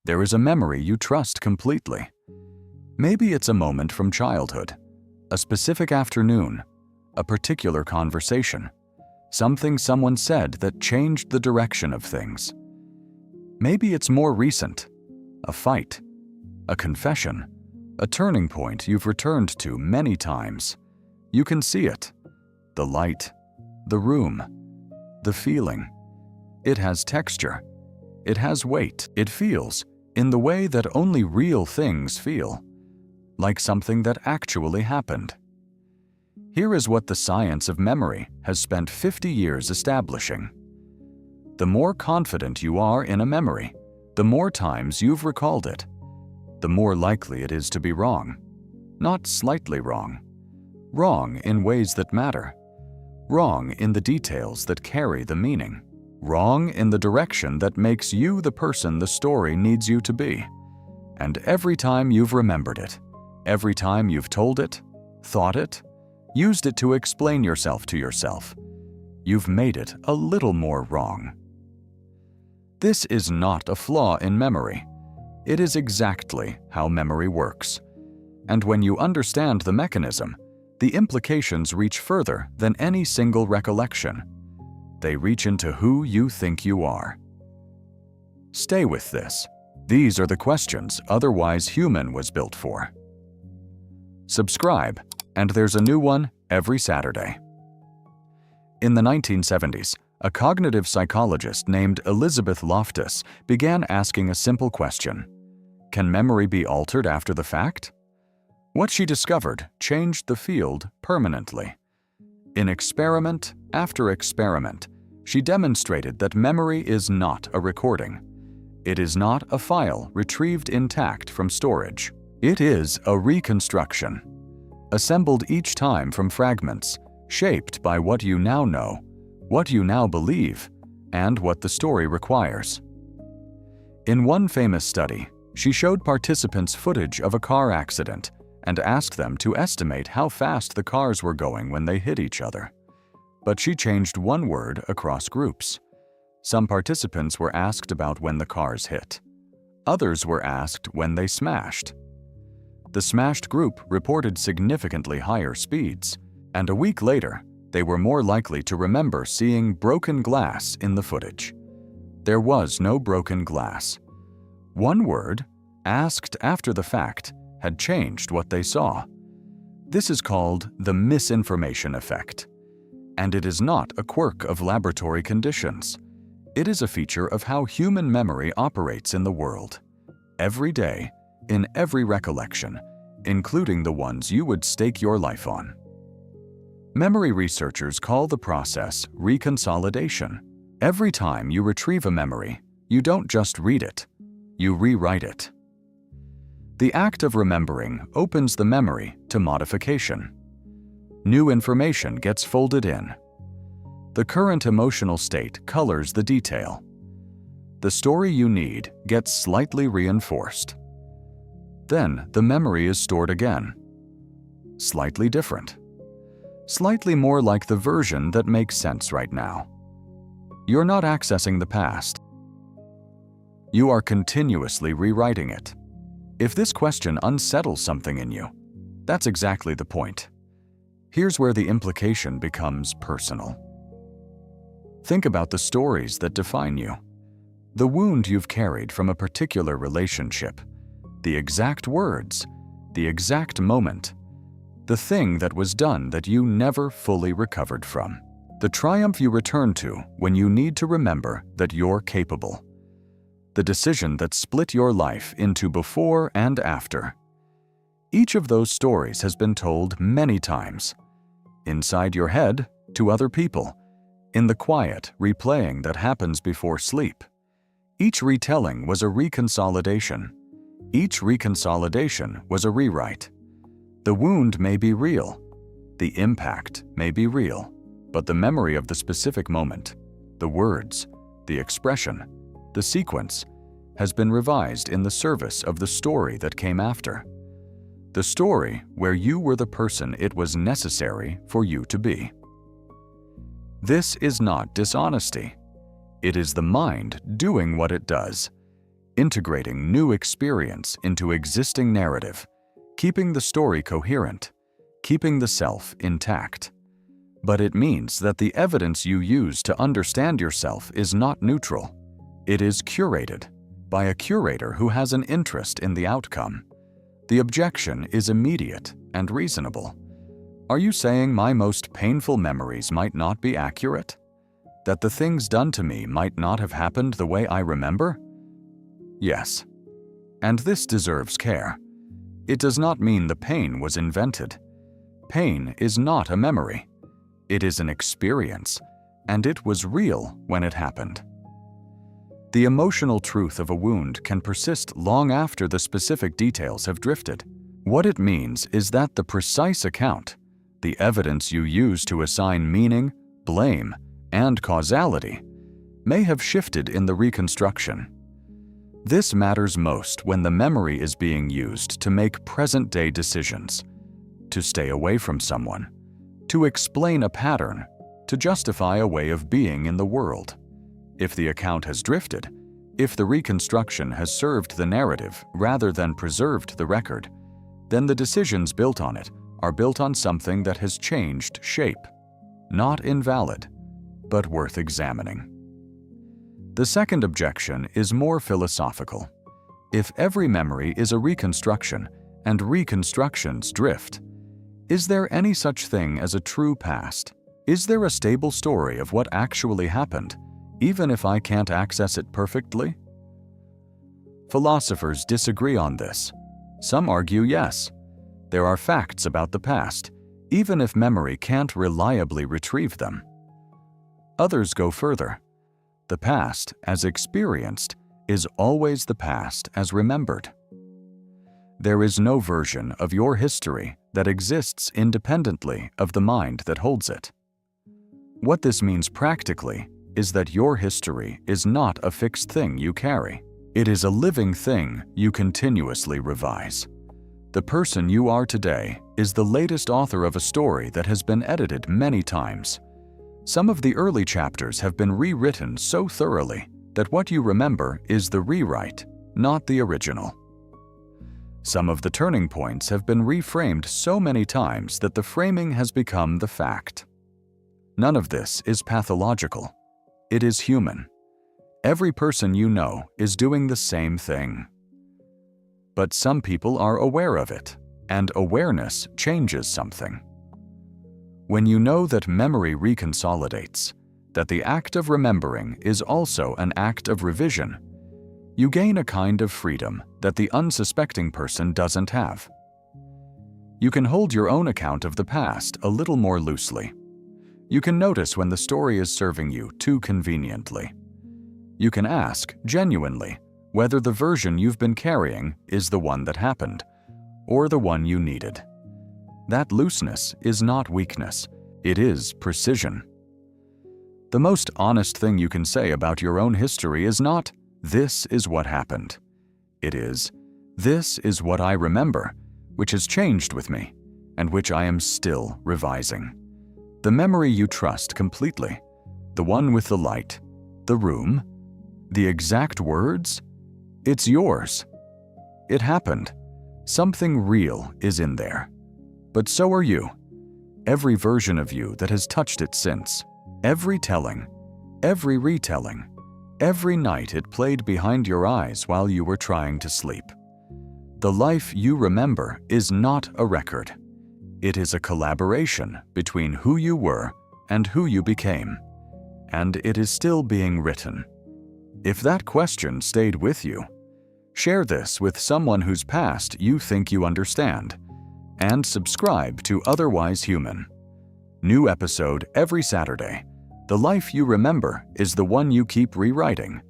There is a memory you trust completely. Maybe it's a moment from childhood, a specific afternoon, a particular conversation, something someone said that changed the direction of things. Maybe it's more recent, a fight, a confession, a turning point you've returned to many times. You can see it, the light, the room, the feeling. It has texture, it has weight, it feels in the way that only real things feel, like something that actually happened. Here is what the science of memory has spent 50 years establishing. The more confident you are in a memory, the more times you've recalled it, the more likely it is to be wrong. Not slightly wrong. Wrong in ways that matter. Wrong in the details that carry the meaning. Wrong in the direction that makes you the person the story needs you to be. And every time you've remembered it, every time you've told it, thought it, used it to explain yourself to yourself, you've made it a little more wrong. This is not a flaw in memory. It is exactly how memory works. And when you understand the mechanism, the implications reach further than any single recollection. They reach into who you think you are. Stay with this. These are the questions Otherwise Human was built for. Subscribe, and there's a new one every Saturday. In the 1970s, a cognitive psychologist named Elizabeth Loftus began asking a simple question: can memory be altered after the fact? What she discovered changed the field permanently. In experiment after experiment, she demonstrated that memory is not a recording. It is not a file retrieved intact from storage. It is a reconstruction, assembled each time from fragments, shaped by what you now know, what you now believe, and what the story requires. In one famous study, she showed participants footage of a car accident and asked them to estimate how fast the cars were going when they hit each other. But she changed one word across groups. Some participants were asked about when the cars hit. Others were asked when they smashed. The smashed group reported significantly higher speeds, and a week later, they were more likely to remember seeing broken glass in the footage. There was no broken glass. One word, asked after the fact, had changed what they saw. This is called the misinformation effect. And it is not a quirk of laboratory conditions. It is a feature of how human memory operates in the world. Every day, in every recollection, including the ones you would stake your life on. Memory researchers call the process reconsolidation. Every time you retrieve a memory, you don't just read it, you rewrite it. The act of remembering opens the memory to modification. New information gets folded in. The current emotional state colors the detail. The story you need gets slightly reinforced. Then the memory is stored again. Slightly different. Slightly more like the version that makes sense right now. You're not accessing the past. You are continuously rewriting it. If this question unsettles something in you, that's exactly the point. Here's where the implication becomes personal. Think about the stories that define you. The wound you've carried from a particular relationship, the exact words, the exact moment, the thing that was done that you never fully recovered from, the triumph you return to when you need to remember that you're capable, the decision that split your life into before and after. Each of those stories has been told many times, inside your head, to other people, in the quiet replaying that happens before sleep. Each retelling was a reconsolidation. Each reconsolidation was a rewrite. The wound may be real, the impact may be real, but the memory of the specific moment, the words, the expression, the sequence, has been revised in the service of the story that came after. The story where you were the person it was necessary for you to be. This is not dishonesty. It is the mind doing what it does. integrating new experience into existing narrative, keeping the story coherent, keeping the self intact. But it means that the evidence you use to understand yourself is not neutral. It is curated by a curator who has an interest in the outcome. The objection is immediate and reasonable. Are you saying my most painful memories might not be accurate? That the things done to me might not have happened the way I remember? Yes. And this deserves care. It does not mean the pain was invented. Pain is not a memory. It is an experience, and it was real when it happened. The emotional truth of a wound can persist long after the specific details have drifted. What it means is that the precise account, the evidence you use to assign meaning, blame, and causality, may have shifted in the reconstruction. This matters most when the memory is being used to make present-day decisions, to stay away from someone, to explain a pattern, to justify a way of being in the world. If the account has drifted, if the reconstruction has served the narrative rather than preserved the record, then the decisions built on it are built on something that has changed shape, not invalid, but worth examining. The second objection is more philosophical. If every memory is a reconstruction and reconstructions drift, is there any such thing as a true past? Is there a stable story of what actually happened, even if I can't access it perfectly? Philosophers disagree on this. Some argue yes. There are facts about the past, even if memory can't reliably retrieve them. Others go further. The past, as experienced, is always the past as remembered. There is no version of your history that exists independently of the mind that holds it. What this means practically is that your history is not a fixed thing you carry. It is a living thing you continuously revise. The person you are today is the latest author of a story that has been edited many times. Some of the early chapters have been rewritten so thoroughly that what you remember is the rewrite, not the original. Some of the turning points have been reframed so many times that the framing has become the fact. None of this is pathological. It is human. Every person you know is doing the same thing. But some people are aware of it, and awareness changes something. When you know that memory reconsolidates, that the act of remembering is also an act of revision, you gain a kind of freedom that the unsuspecting person doesn't have. You can hold your own account of the past a little more loosely. You can notice when the story is serving you too conveniently. You can ask, genuinely, whether the version you've been carrying is the one that happened, or the one you needed. That looseness is not weakness, it is precision. The most honest thing you can say about your own history is not, "This is what happened." It is, "This is what I remember, which has changed with me, and which I am still revising." The memory you trust completely, the one with the light, the room, the exact words, it's yours. It happened. Something real is in there. But so are you. Every version of you that has touched it since. Every telling, every retelling, every night it played behind your eyes while you were trying to sleep. The life you remember is not a record. It is a collaboration between who you were and who you became. And it is still being written. If that question stayed with you, share this with someone whose past you think you understand, and subscribe to Otherwise Human. New episode every Saturday. The life you remember is the one you keep rewriting.